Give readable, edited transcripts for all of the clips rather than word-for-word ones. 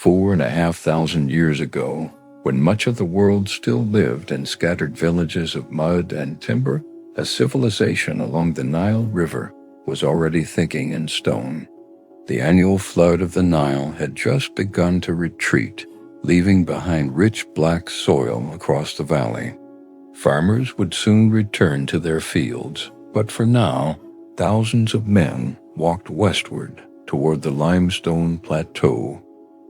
4,500 years ago, when much of the world still lived in scattered villages of mud and timber, a civilization along the Nile River was already thinking in stone. The annual flood of the Nile had just begun to retreat, leaving behind rich black soil across the valley. Farmers would soon return to their fields, but for now, thousands of men walked westward toward the limestone plateau,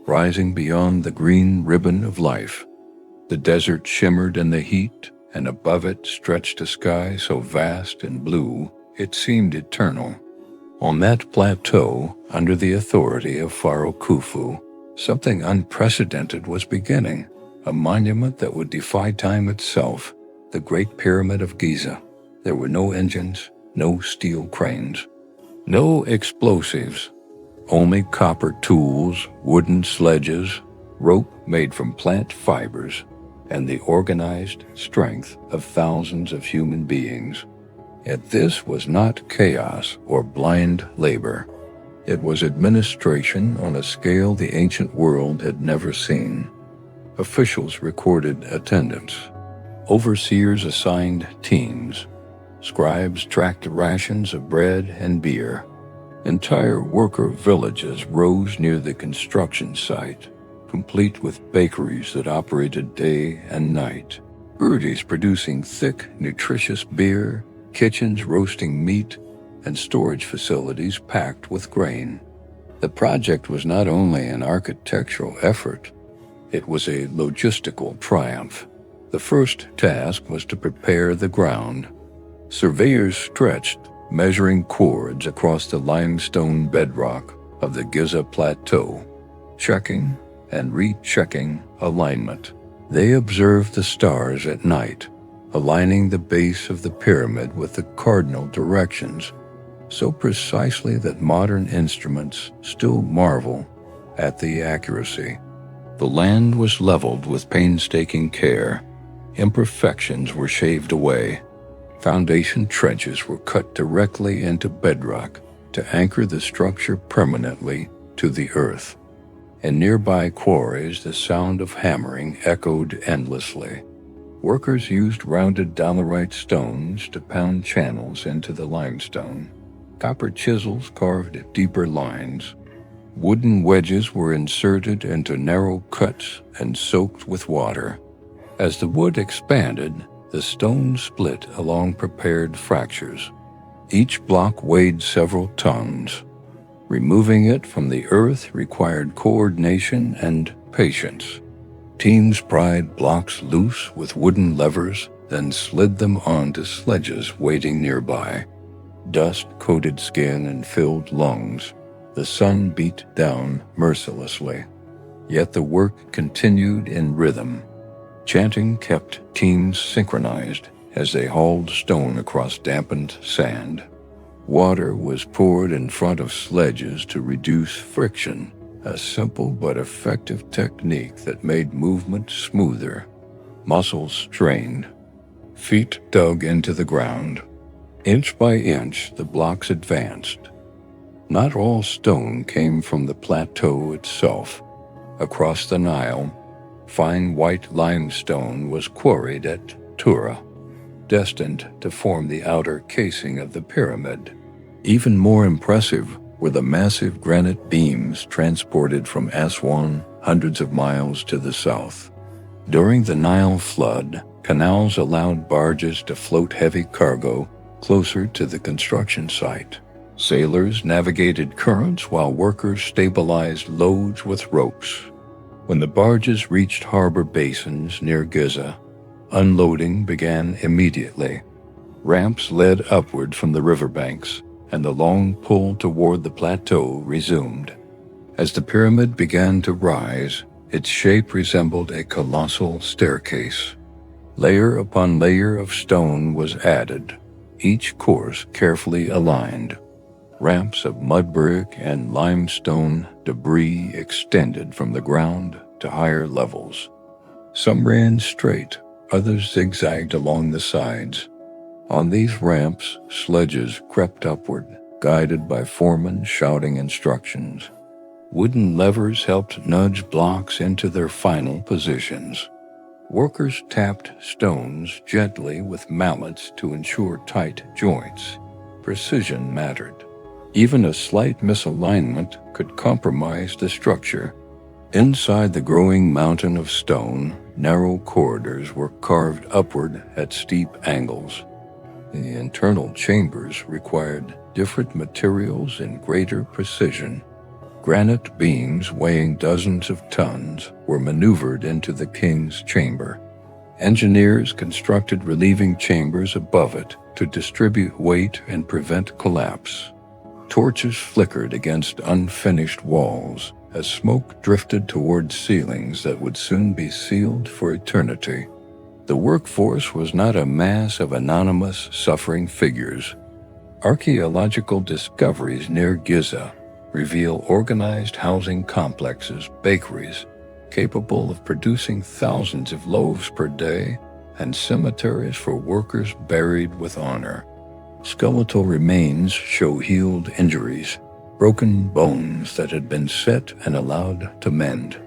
rising beyond the green ribbon of life. The desert shimmered in the heat, and above it stretched a sky so vast and blue it seemed eternal. On that plateau, under the authority of Pharaoh Khufu, something unprecedented was beginning, a monument that would defy time itself, the Great Pyramid of Giza. There were no engines, no steel cranes, no explosives, only copper tools, wooden sledges, rope made from plant fibers, and the organized strength of thousands of human beings. Yet this was not chaos or blind labor. It was administration on a scale the ancient world had never seen. Officials recorded attendance. Overseers assigned teams. Scribes tracked rations of bread and beer. Entire worker villages rose near the construction site, complete with bakeries that operated day and night, breweries producing thick, nutritious beer, kitchens roasting meat, and storage facilities packed with grain. The project was not only an architectural effort, it was a logistical triumph. The first task was to prepare the ground. Surveyors stretched measuring cords across the limestone bedrock of the Giza Plateau, checking and rechecking alignment. They observed the stars at night, aligning the base of the pyramid with the cardinal directions, so precisely that modern instruments still marvel at the accuracy. The land was leveled with painstaking care. Imperfections were shaved away. Foundation trenches were cut directly into bedrock to anchor the structure permanently to the earth. In nearby quarries, the sound of hammering echoed endlessly. Workers used rounded dolerite stones to pound channels into the limestone. Copper chisels carved deeper lines. Wooden wedges were inserted into narrow cuts and soaked with water. As the wood expanded, the stone split along prepared fractures. Each block weighed several tons. Removing it from the earth required coordination and patience. Teams pried blocks loose with wooden levers, then slid them onto sledges waiting nearby. Dust coated skin and filled lungs. The sun beat down mercilessly. Yet the work continued in rhythm. Chanting kept teams synchronized as they hauled stone across dampened sand. Water was poured in front of sledges to reduce friction, a simple but effective technique that made movement smoother. Muscles strained. Feet dug into the ground. Inch by inch, the blocks advanced. Not all stone came from the plateau itself. Across the Nile, fine white limestone was quarried at Tura, destined to form the outer casing of the pyramid. Even more impressive were the massive granite beams transported from Aswan hundreds of miles to the south. During the Nile flood, canals allowed barges to float heavy cargo closer to the construction site. Sailors navigated currents while workers stabilized loads with ropes. When the barges reached harbor basins near Giza, unloading began immediately. Ramps led upward from the riverbanks, and the long pull toward the plateau resumed. As the pyramid began to rise, its shape resembled a colossal staircase. Layer upon layer of stone was added, each course carefully aligned. Ramps of mud brick and limestone debris extended from the ground to higher levels. Some ran straight, others zigzagged along the sides. On these ramps, sledges crept upward, guided by foremen shouting instructions. Wooden levers helped nudge blocks into their final positions. Workers tapped stones gently with mallets to ensure tight joints. Precision mattered. Even a slight misalignment could compromise the structure. Inside the growing mountain of stone, narrow corridors were carved upward at steep angles. The internal chambers required different materials and greater precision. Granite beams weighing dozens of tons were maneuvered into the king's chamber. Engineers constructed relieving chambers above it to distribute weight and prevent collapse. Torches flickered against unfinished walls as smoke drifted toward ceilings that would soon be sealed for eternity. The workforce was not a mass of anonymous, suffering figures. Archaeological discoveries near Giza reveal organized housing complexes, bakeries, capable of producing thousands of loaves per day, and cemeteries for workers buried with honor. Skeletal remains show healed injuries, broken bones that had been set and allowed to mend.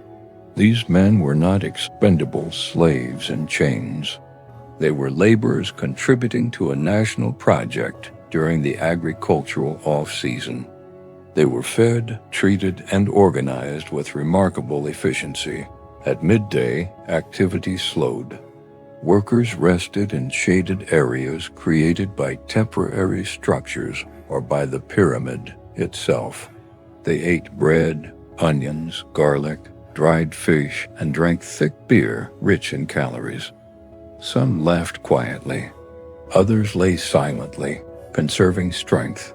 These men were not expendable slaves in chains. They were laborers contributing to a national project during the agricultural off-season. They were fed, treated, and organized with remarkable efficiency. At midday, activity slowed. Workers rested in shaded areas created by temporary structures or by the pyramid itself. They ate bread, onions, garlic, dried fish, and drank thick beer rich in calories. Some laughed quietly. Others lay silently, conserving strength.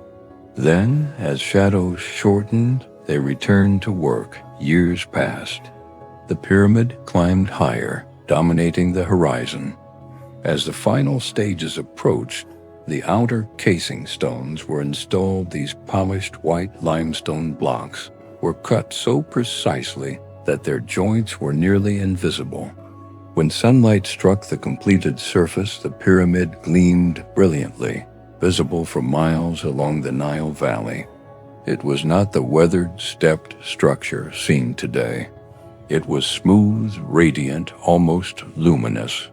Then, as shadows shortened, they returned to work. Years passed. The pyramid climbed higher, dominating the horizon. As the final stages approached, the outer casing stones were installed. These polished white limestone blocks were cut so precisely that their joints were nearly invisible. When sunlight struck the completed surface, the pyramid gleamed brilliantly, visible for miles along the Nile Valley. It was not the weathered, stepped structure seen today. It was smooth, radiant, almost luminous.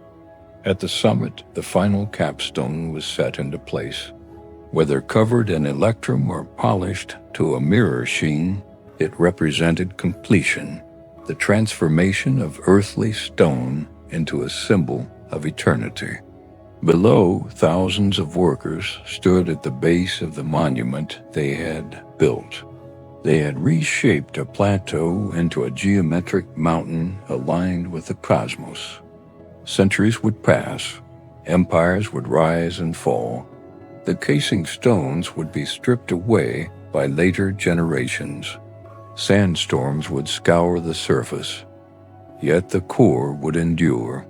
At the summit, the final capstone was set into place. Whether covered in electrum or polished to a mirror sheen, it represented completion, the transformation of earthly stone into a symbol of eternity. Below, thousands of workers stood at the base of the monument they had built. They had reshaped a plateau into a geometric mountain aligned with the cosmos. Centuries would pass, empires would rise and fall. The casing stones would be stripped away by later generations. Sandstorms would scour the surface, yet the core would endure.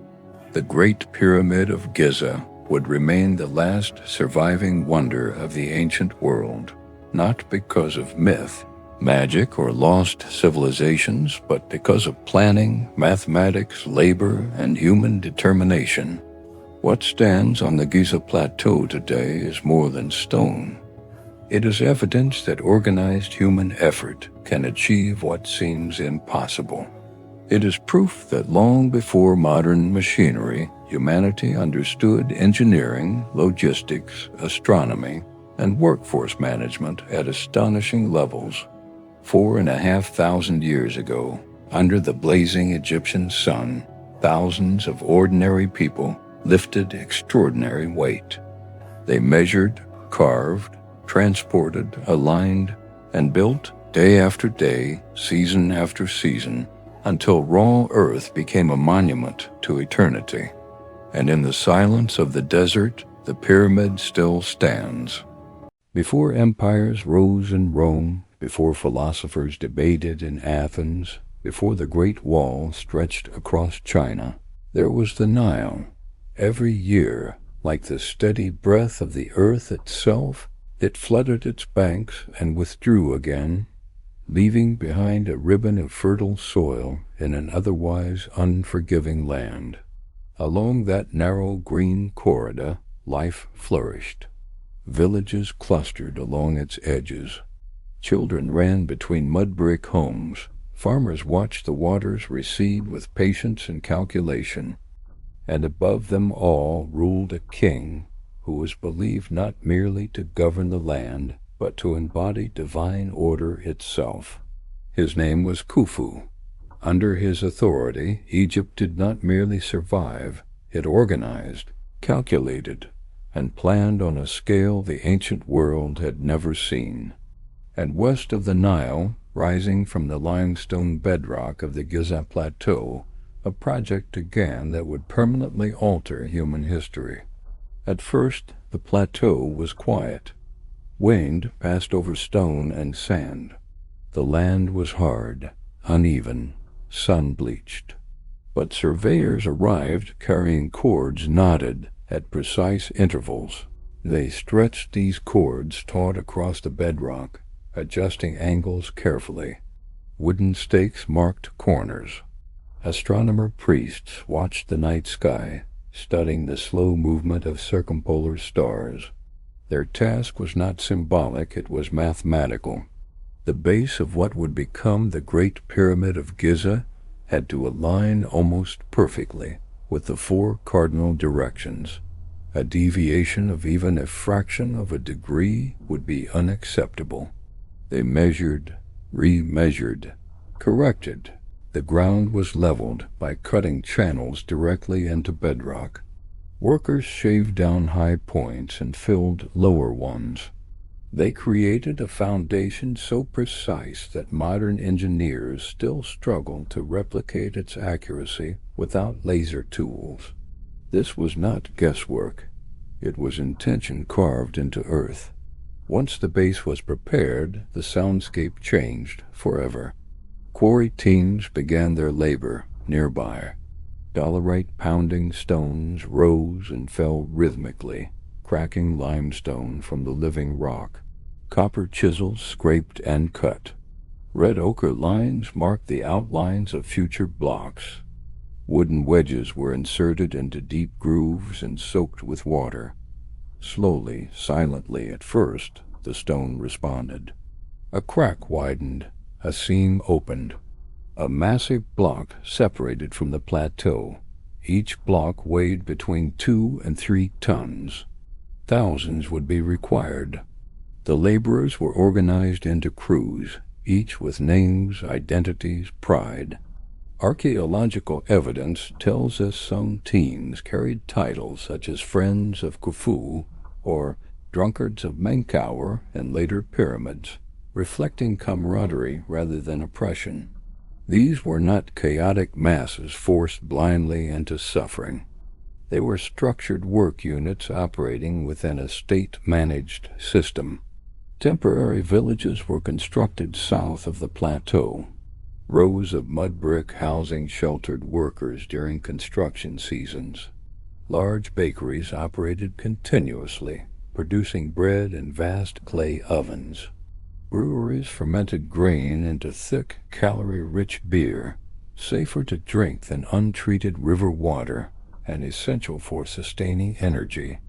The Great Pyramid of Giza would remain the last surviving wonder of the ancient world, not because of myth, magic, or lost civilizations, but because of planning, mathematics, labor, and human determination. What stands on the Giza Plateau today is more than stone. It is evidence that organized human effort can achieve what seems impossible. It is proof that long before modern machinery, humanity understood engineering, logistics, astronomy, and workforce management at astonishing levels. 4,500 years ago, under the blazing Egyptian sun, thousands of ordinary people lifted extraordinary weight. They measured, carved, transported, aligned, and built day after day, season after season, until raw earth became a monument to eternity. And in the silence of the desert, the pyramid still stands. Before empires rose in Rome, before philosophers debated in Athens, before the Great Wall stretched across China, there was the Nile. Every year, like the steady breath of the earth itself, it flooded its banks and withdrew again, leaving behind a ribbon of fertile soil in an otherwise unforgiving land. Along that narrow green corridor, life flourished. Villages clustered along its edges. Children ran between mud brick homes. Farmers watched the waters recede with patience and calculation. And above them all ruled a king who was believed not merely to govern the land, but to embody divine order itself. His name was Khufu. Under his authority, Egypt did not merely survive, it organized, calculated, and planned on a scale the ancient world had never seen. And west of the Nile, rising from the limestone bedrock of the Giza Plateau, a project began that would permanently alter human history. At first, the plateau was quiet. Wind passed over stone and sand. The land was hard, uneven, sun-bleached. But surveyors arrived carrying cords knotted at precise intervals. They stretched these cords taut across the bedrock, adjusting angles carefully. Wooden stakes marked corners. Astronomer priests watched the night sky, studying the slow movement of circumpolar stars. Their task was not symbolic, it was mathematical. The base of what would become the Great Pyramid of Giza had to align almost perfectly with the four cardinal directions. A deviation of even a fraction of a degree would be unacceptable. They measured, remeasured, corrected. The ground was leveled by cutting channels directly into bedrock. Workers shaved down high points and filled lower ones. They created a foundation so precise that modern engineers still struggle to replicate its accuracy without laser tools. This was not guesswork. It was intention carved into earth. Once the base was prepared, the soundscape changed forever. Quarry teams began their labor nearby. Dolerite-pounding stones rose and fell rhythmically, cracking limestone from the living rock. Copper chisels scraped and cut. Red ochre lines marked the outlines of future blocks. Wooden wedges were inserted into deep grooves and soaked with water. Slowly, silently at first, the stone responded. A crack widened. A seam opened. A massive block separated from the plateau. Each block weighed between 2 and 3 tons. Thousands would be required. The laborers were organized into crews, each with names, identities, pride. Archaeological evidence tells us some teams carried titles such as Friends of Khufu or Drunkards of Menkaure and later pyramids, reflecting camaraderie rather than oppression. These were not chaotic masses forced blindly into suffering. They were structured work units operating within a state-managed system. Temporary villages were constructed south of the plateau, rows of mud brick housing sheltered workers during construction seasons. Large bakeries operated continuously, producing bread in vast clay ovens. Breweries fermented grain into thick, calorie-rich beer, safer to drink than untreated river water and essential for sustaining energy.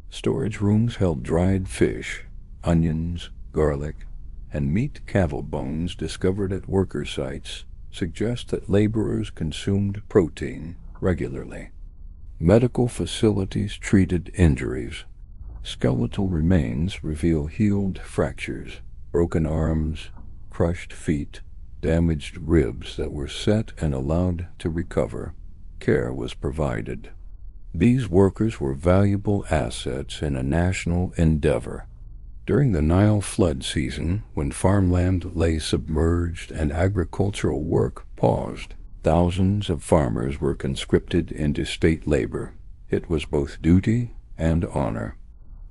Storage rooms held dried fish, onions, garlic, and meat camel bones discovered at worker sites suggest that laborers consumed protein regularly. Medical facilities treated injuries. Skeletal remains reveal healed fractures, broken arms, crushed feet, damaged ribs that were set and allowed to recover. Care was provided. These workers were valuable assets in a national endeavor. During the Nile flood season, when farmland lay submerged and agricultural work paused, thousands of farmers were conscripted into state labor. It was both duty and honor.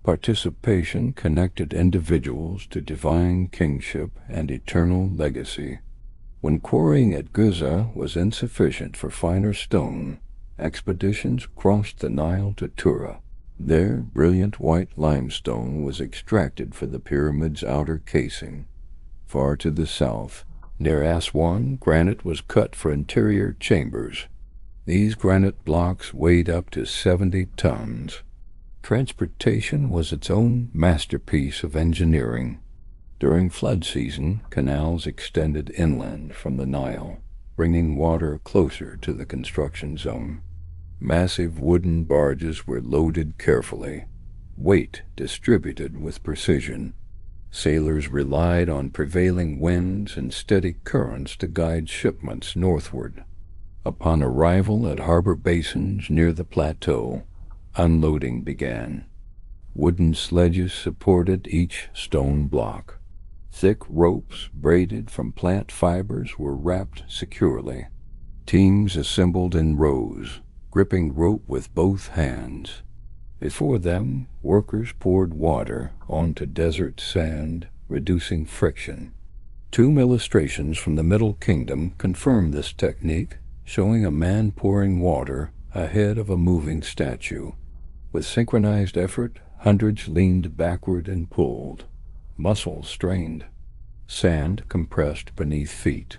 Participation connected individuals to divine kingship and eternal legacy. When quarrying at Giza was insufficient for finer stone, expeditions crossed the Nile to Tura. There, brilliant white limestone was extracted for the pyramid's outer casing. Far to the south, near Aswan, granite was cut for interior chambers. These granite blocks weighed up to 70 tons. Transportation was its own masterpiece of engineering. During flood season, canals extended inland from the Nile, bringing water closer to the construction zone. Massive wooden barges were loaded carefully, weight distributed with precision. Sailors relied on prevailing winds and steady currents to guide shipments northward. Upon arrival at harbor basins near the plateau, unloading began. Wooden sledges supported each stone block. Thick ropes braided from plant fibers were wrapped securely. Teams assembled in rows, gripping rope with both hands. Before them, workers poured water onto desert sand, reducing friction. Tomb illustrations from the Middle Kingdom confirm this technique, showing a man pouring water ahead of a moving statue. With synchronized effort, hundreds leaned backward and pulled. Muscles strained. Sand compressed beneath feet.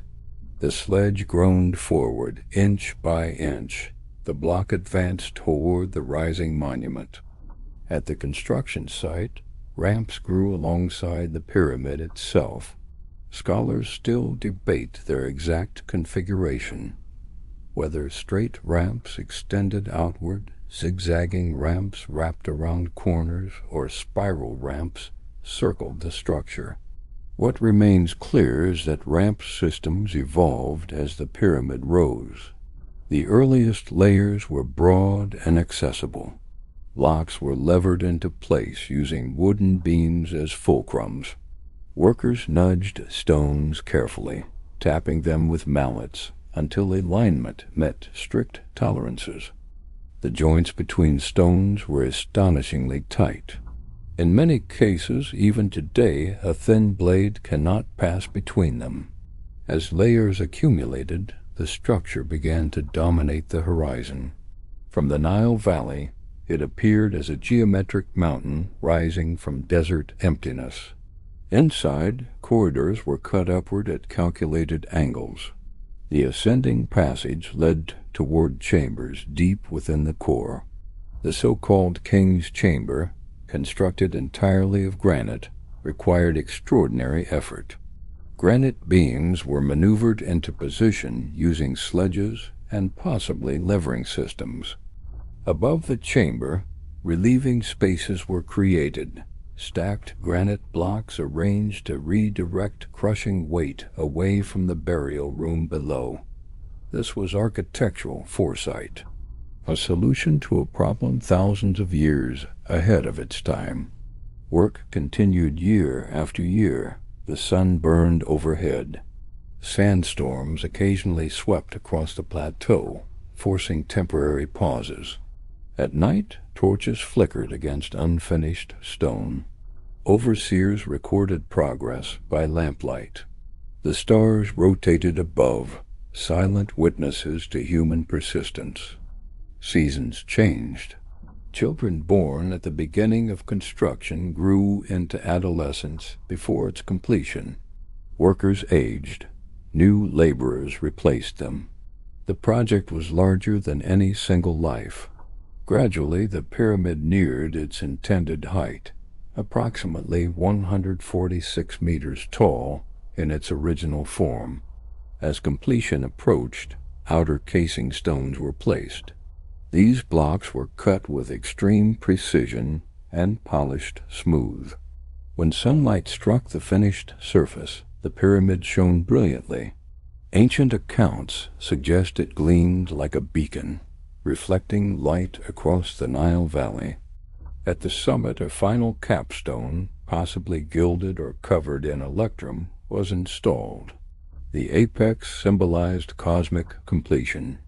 The sledge groaned forward, inch by inch. The block advanced toward the rising monument. At the construction site, ramps grew alongside the pyramid itself. Scholars still debate their exact configuration, whether straight ramps extended outward, zigzagging ramps wrapped around corners, or spiral ramps circled the structure. What remains clear is that ramp systems evolved as the pyramid rose. The earliest layers were broad and accessible. Blocks were levered into place using wooden beams as fulcrums. Workers nudged stones carefully, tapping them with mallets until alignment met strict tolerances. The joints between stones were astonishingly tight. In many cases, even today, a thin blade cannot pass between them. As layers accumulated, the structure began to dominate the horizon. From the Nile Valley, it appeared as a geometric mountain rising from desert emptiness. Inside, corridors were cut upward at calculated angles. The ascending passage led toward chambers deep within the core. The so-called King's Chamber, constructed entirely of granite, required extraordinary effort. Granite beams were maneuvered into position using sledges and possibly levering systems. Above the chamber, relieving spaces were created, stacked granite blocks arranged to redirect crushing weight away from the burial room below. This was architectural foresight, a solution to a problem thousands of years ahead of its time. Work continued year after year. The sun burned overhead. Sandstorms occasionally swept across the plateau, forcing temporary pauses. At night, torches flickered against unfinished stone. Overseers recorded progress by lamplight. The stars rotated above, silent witnesses to human persistence. Seasons changed. Children born at the beginning of construction grew into adolescence before its completion. Workers aged. New laborers replaced them. The project was larger than any single life. Gradually, the pyramid neared its intended height, approximately 146 meters tall in its original form. As completion approached, outer casing stones were placed. These blocks were cut with extreme precision and polished smooth. When sunlight struck the finished surface, the pyramid shone brilliantly. Ancient accounts suggest it gleamed like a beacon, reflecting light across the Nile Valley. At the summit, a final capstone, possibly gilded or covered in electrum, was installed. The apex symbolized cosmic completion,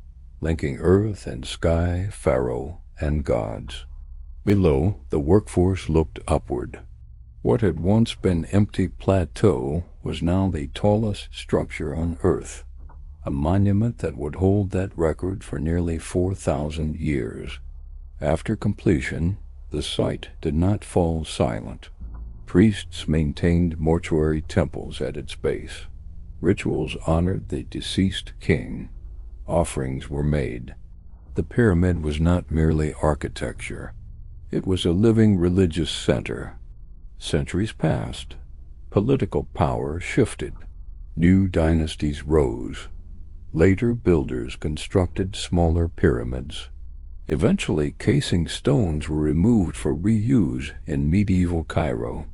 linking earth and sky, pharaoh, and gods. Below, the workforce looked upward. What had once been empty plateau was now the tallest structure on earth, a monument that would hold that record for nearly 4,000 years. After completion, the site did not fall silent. Priests maintained mortuary temples at its base. Rituals honored the deceased king. Offerings were made. The pyramid was not merely architecture. It was a living religious center. Centuries passed. Political power shifted. New dynasties rose. Later builders constructed smaller pyramids. Eventually, casing stones were removed for reuse in medieval Cairo.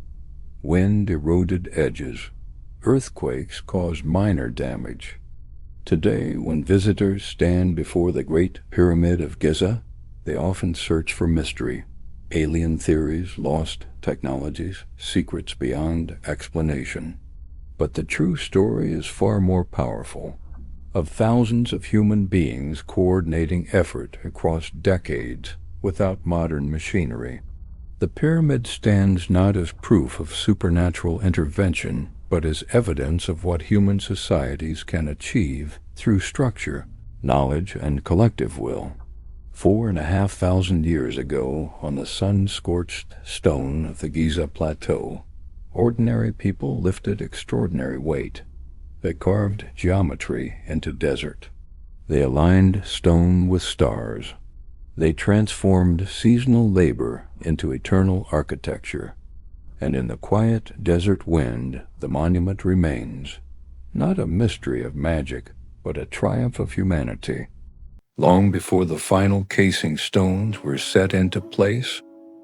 Wind eroded edges. Earthquakes caused minor damage. Today, when visitors stand before the Great Pyramid of Giza, they often search for mystery. Alien theories, lost technologies, secrets beyond explanation. But the true story is far more powerful. Of thousands of human beings coordinating effort across decades without modern machinery. The pyramid stands not as proof of supernatural intervention, but as evidence of what human societies can achieve through structure, knowledge, and collective will. 4,500 years ago, on the sun-scorched stone of the Giza Plateau, ordinary people lifted extraordinary weight. They carved geometry into desert. They aligned stone with stars. They transformed seasonal labor into eternal architecture. And in the quiet desert wind, the monument remains, not a mystery of magic, but a triumph of humanity. Long before the final casing stones were set into place,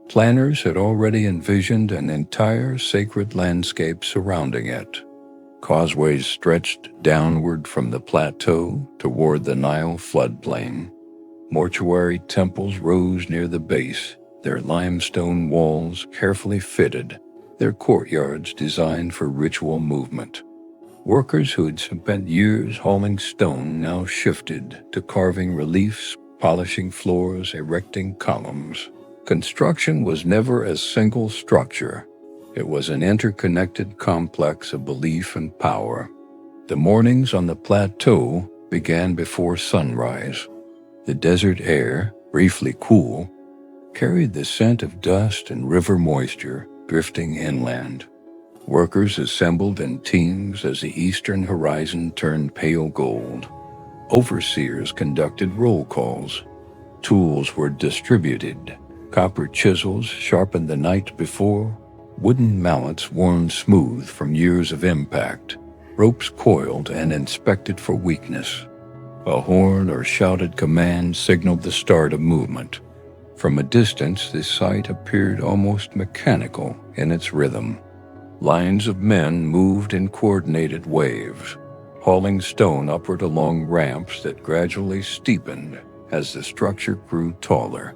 planners had already envisioned an entire sacred landscape surrounding it. Causeways stretched downward from the plateau toward the Nile floodplain. Mortuary temples rose near the base, their limestone walls carefully fitted, their courtyards designed for ritual movement. Workers who had spent years hauling stone now shifted to carving reliefs, polishing floors, erecting columns. Construction was never a single structure. It was an interconnected complex of belief and power. The mornings on the plateau began before sunrise. The desert air, briefly cool, carried the scent of dust and river moisture drifting inland. Workers assembled in teams as the eastern horizon turned pale gold. Overseers conducted roll calls. Tools were distributed. Copper chisels sharpened the night before. Wooden mallets worn smooth from years of impact. Ropes coiled and inspected for weakness. A horn or shouted command signaled the start of movement. From a distance, this sight appeared almost mechanical in its rhythm. Lines of men moved in coordinated waves, hauling stone upward along ramps that gradually steepened as the structure grew taller.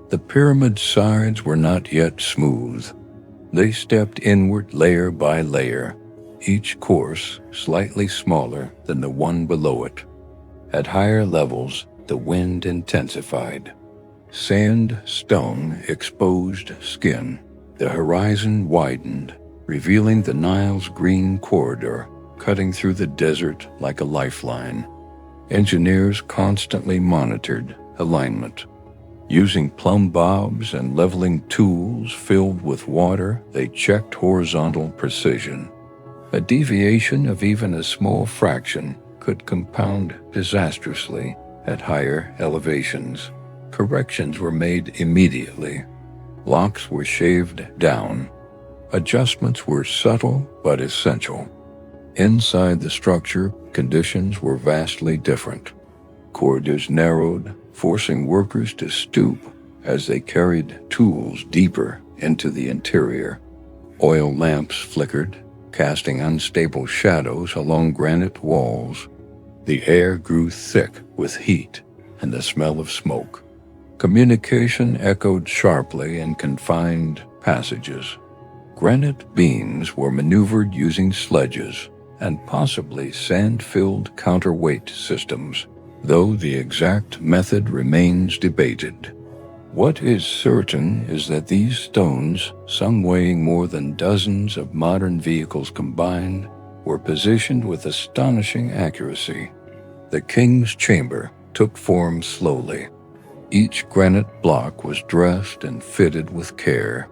The pyramid's sides were not yet smooth. They stepped inward layer by layer, each course slightly smaller than the one below it. At higher levels, the wind intensified. Sand, stone, exposed skin. The horizon widened, revealing the Nile's green corridor, cutting through the desert like a lifeline. Engineers constantly monitored alignment. Using plumb bobs and leveling tools filled with water, they checked horizontal precision. A deviation of even a small fraction could compound disastrously at higher elevations. Corrections were made immediately. Locks were shaved down. Adjustments were subtle but essential. Inside the structure, conditions were vastly different. Corridors narrowed, forcing workers to stoop as they carried tools deeper into the interior. Oil lamps flickered, casting unstable shadows along granite walls. The air grew thick with heat and the smell of smoke. Communication echoed sharply in confined passages. Granite beams were maneuvered using sledges and possibly sand-filled counterweight systems, though the exact method remains debated. What is certain is that these stones, some weighing more than dozens of modern vehicles combined, were positioned with astonishing accuracy. The king's chamber took form slowly. Each granite block was dressed and fitted with care.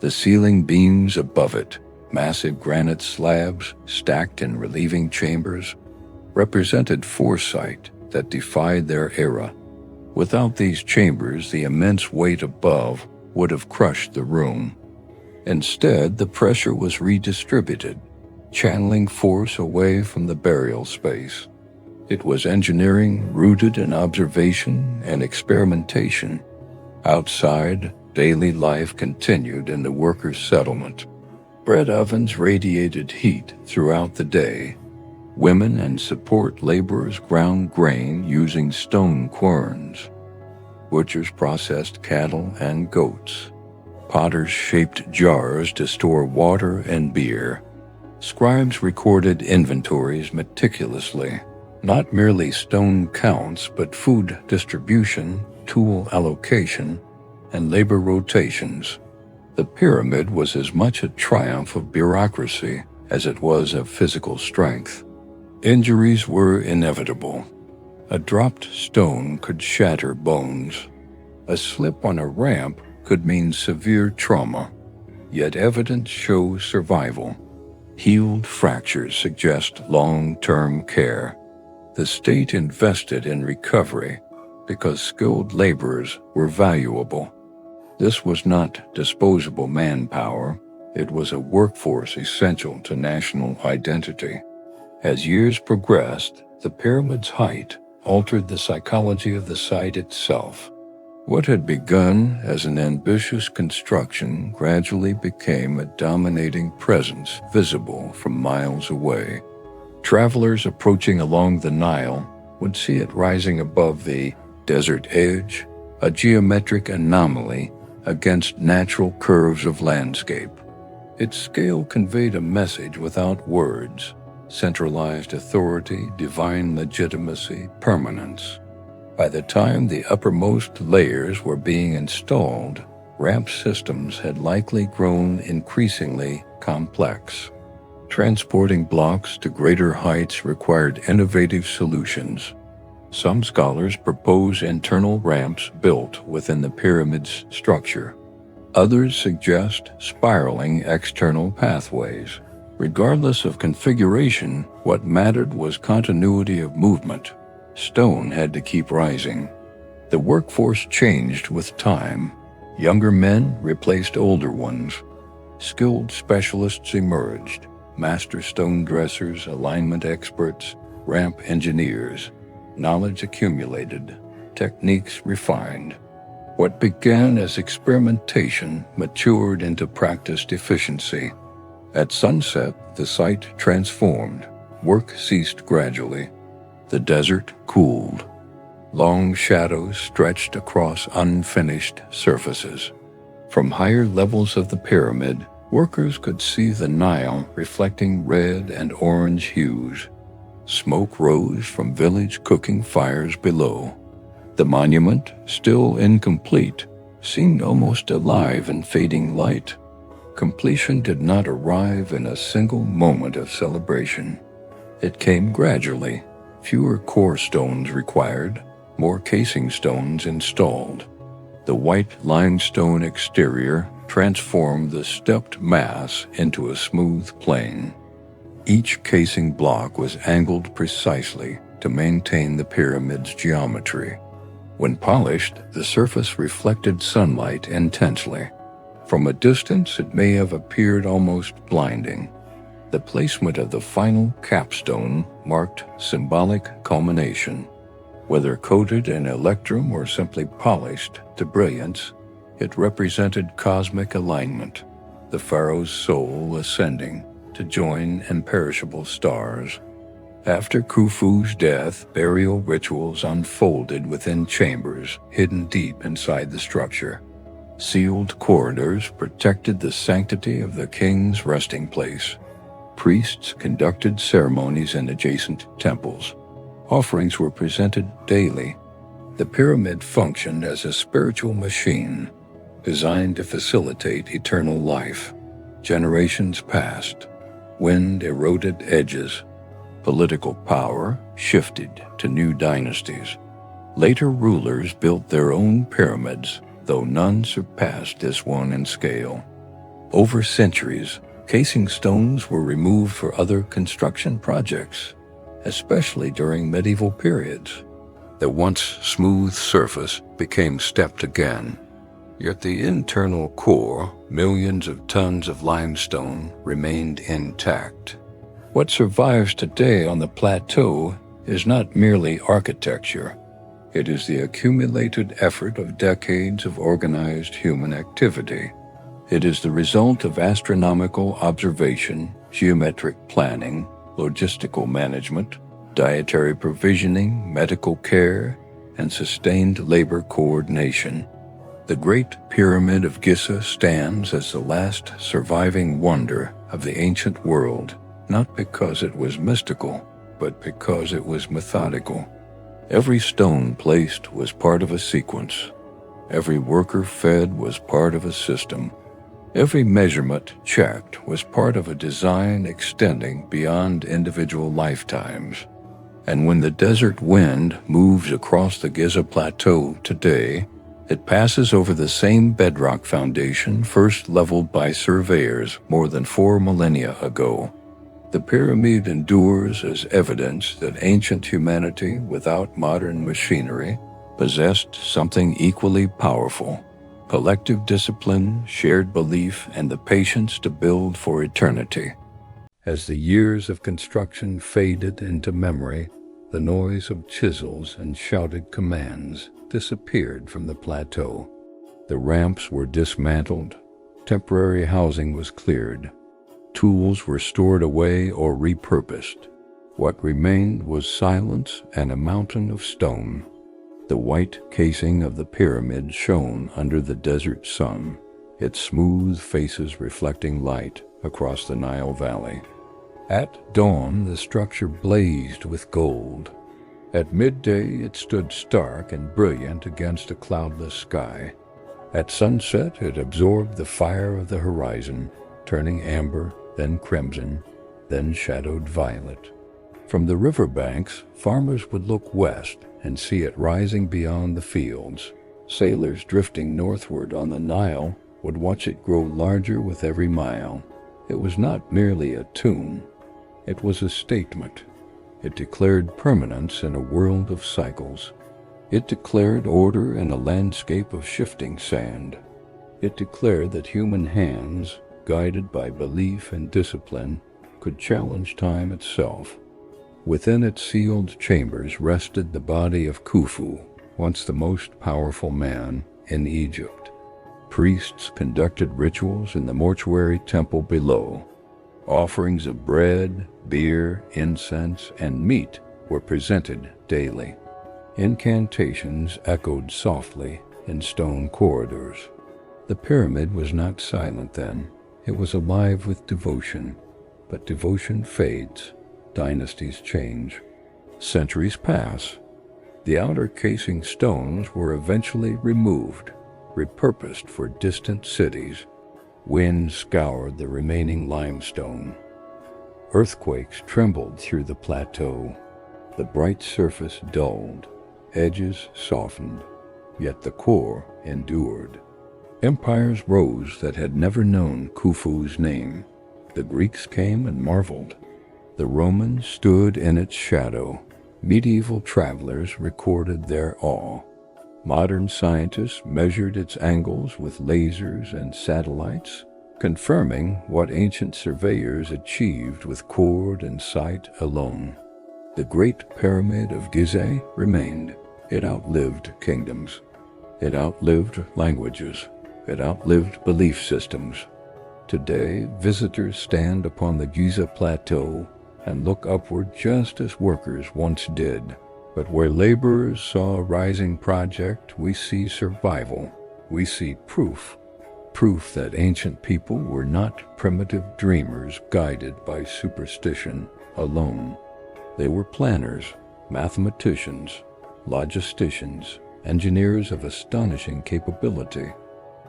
The ceiling beams above it, massive granite slabs stacked in relieving chambers, represented foresight that defied their era. Without these chambers, the immense weight above would have crushed the room. Instead, the pressure was redistributed, channeling force away from the burial space. It was engineering rooted in observation and experimentation. Outside, daily life continued in the workers' settlement. Bread ovens radiated heat throughout the day. Women and support laborers ground grain using stone querns. Butchers processed cattle and goats. Potters shaped jars to store water and beer. Scribes recorded inventories meticulously, not merely stone counts, but food distribution, tool allocation, and labor rotations. The pyramid was as much a triumph of bureaucracy as it was of physical strength. Injuries were inevitable. A dropped stone could shatter bones. A slip on a ramp could mean severe trauma, yet evidence shows survival. Healed fractures suggest long-term care. The state invested in recovery because skilled laborers were valuable. This was not disposable manpower. It was a workforce essential to national identity. As years progressed, the pyramid's height altered the psychology of the site itself. What had begun as an ambitious construction gradually became a dominating presence visible from miles away. Travelers approaching along the Nile would see it rising above the desert edge, a geometric anomaly against natural curves of landscape. Its scale conveyed a message without words: centralized authority, divine legitimacy, permanence. By the time the uppermost layers were being installed, ramp systems had likely grown increasingly complex. Transporting blocks to greater heights required innovative solutions. Some scholars propose internal ramps built within the pyramid's structure. Others suggest spiraling external pathways. Regardless of configuration, what mattered was continuity of movement. Stone had to keep rising. The workforce changed with time. Younger men replaced older ones. Skilled specialists emerged: master stone dressers, alignment experts, ramp engineers. Knowledge accumulated, techniques refined. What began as experimentation matured into practiced efficiency. At sunset, the site transformed. Work ceased gradually. The desert cooled. Long shadows stretched across unfinished surfaces. From higher levels of the pyramid, workers could see the Nile reflecting red and orange hues. Smoke rose from village cooking fires below. The monument, still incomplete, seemed almost alive in fading light. Completion did not arrive in a single moment of celebration. It came gradually. Fewer core stones required, more casing stones installed. The white limestone exterior transformed the stepped mass into a smooth plane. Each casing block was angled precisely to maintain the pyramid's geometry. When polished, the surface reflected sunlight intensely. From a distance, it may have appeared almost blinding. The placement of the final capstone marked symbolic culmination. Whether coated in electrum or simply polished to brilliance, it represented cosmic alignment, the pharaoh's soul ascending to join imperishable stars. After Khufu's death, burial rituals unfolded within chambers hidden deep inside the structure. Sealed corridors protected the sanctity of the king's resting place. Priests conducted ceremonies in adjacent temples. Offerings were presented daily. The pyramid functioned as a spiritual machine, designed to facilitate eternal life. Generations passed. Wind eroded edges. Political power shifted to new dynasties. Later rulers built their own pyramids, though none surpassed this one in scale. Over centuries, casing stones were removed for other construction projects, especially during medieval periods. The once smooth surface became stepped again. Yet the internal core, millions of tons of limestone, remained intact. What survives today on the plateau is not merely architecture. It is the accumulated effort of decades of organized human activity. It is the result of astronomical observation, geometric planning, logistical management, dietary provisioning, medical care, and sustained labor coordination. The Great Pyramid of Giza stands as the last surviving wonder of the ancient world, not because it was mystical, but because it was methodical. Every stone placed was part of a sequence. Every worker fed was part of a system. Every measurement checked was part of a design extending beyond individual lifetimes. And when the desert wind moves across the Giza Plateau today, it passes over the same bedrock foundation first leveled by surveyors more than 4 millennia ago. The pyramid endures as evidence that ancient humanity, without modern machinery, possessed something equally powerful: collective discipline, shared belief, and the patience to build for eternity. As the years of construction faded into memory, the noise of chisels and shouted commands disappeared from the plateau. The ramps were dismantled, temporary housing was cleared, tools were stored away or repurposed. What remained was silence and a mountain of stone. The white casing of the pyramid shone under the desert sun, its smooth faces reflecting light across the Nile Valley. At dawn, the structure blazed with gold. At midday, it stood stark and brilliant against a cloudless sky. At sunset, it absorbed the fire of the horizon, turning amber, then crimson, then shadowed violet. From the riverbanks, farmers would look west and see it rising beyond the fields. Sailors drifting northward on the Nile would watch it grow larger with every mile. It was not merely a tomb. It was a statement. It declared permanence in a world of cycles. It declared order in a landscape of shifting sand. It declared that human hands, guided by belief and discipline, could challenge time itself. Within its sealed chambers rested the body of Khufu, once the most powerful man in Egypt. Priests conducted rituals in the mortuary temple below. Offerings of bread, beer, incense, and meat were presented daily. Incantations echoed softly in stone corridors. The pyramid was not silent then. It was alive with devotion. But devotion fades. Dynasties change. Centuries pass. The outer casing stones were eventually removed, repurposed for distant cities. Wind scoured the remaining limestone. Earthquakes trembled through the plateau. The bright surface dulled, edges softened, yet the core endured. Empires rose that had never known Khufu's name. The Greeks came and marveled. The Romans stood in its shadow. Medieval travelers recorded their awe. Modern scientists measured its angles with lasers and satellites, confirming what ancient surveyors achieved with cord and sight alone. The Great Pyramid of Giza remained. It outlived kingdoms. It outlived languages. It outlived belief systems. Today, visitors stand upon the Giza Plateau and look upward just as workers once did. But where laborers saw a rising project, we see survival. We see proof that ancient people were not primitive dreamers guided by superstition alone. They were planners, mathematicians, logisticians, engineers of astonishing capability.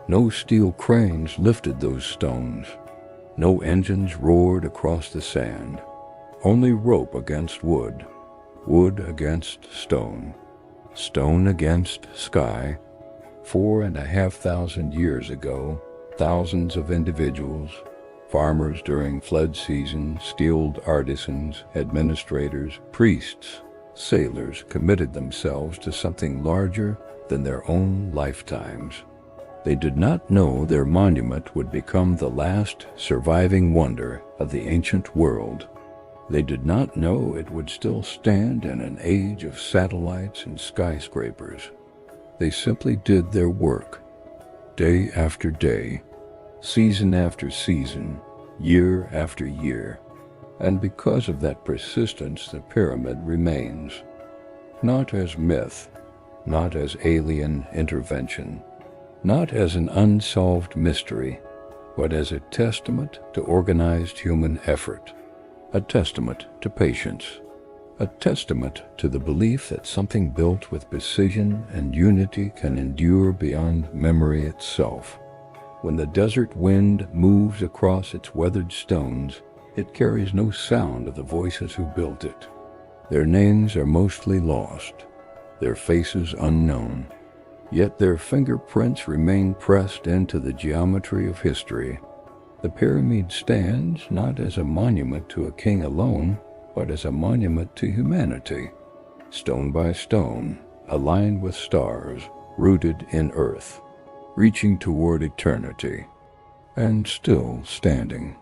No steel cranes lifted those stones. No engines roared across the sand. Only rope against wood. Wood against stone, stone against sky. 4,500 years ago, thousands of individuals, farmers during flood season, skilled artisans, administrators, priests, sailors committed themselves to something larger than their own lifetimes. They did not know their monument would become the last surviving wonder of the ancient world. They did not know it would still stand in an age of satellites and skyscrapers. They simply did their work, day after day, season after season, year after year. And because of that persistence, the pyramid remains, not as myth, not as alien intervention, not as an unsolved mystery, but as a testament to organized human effort, a testament to patience, a testament to the belief that something built with precision and unity can endure beyond memory itself. When the desert wind moves across its weathered stones, it carries no sound of the voices who built it. Their names are mostly lost, their faces unknown, yet their fingerprints remain pressed into the geometry of history. The pyramid stands not as a monument to a king alone, but as a monument to humanity, stone by stone, aligned with stars, rooted in earth, reaching toward eternity, and still standing.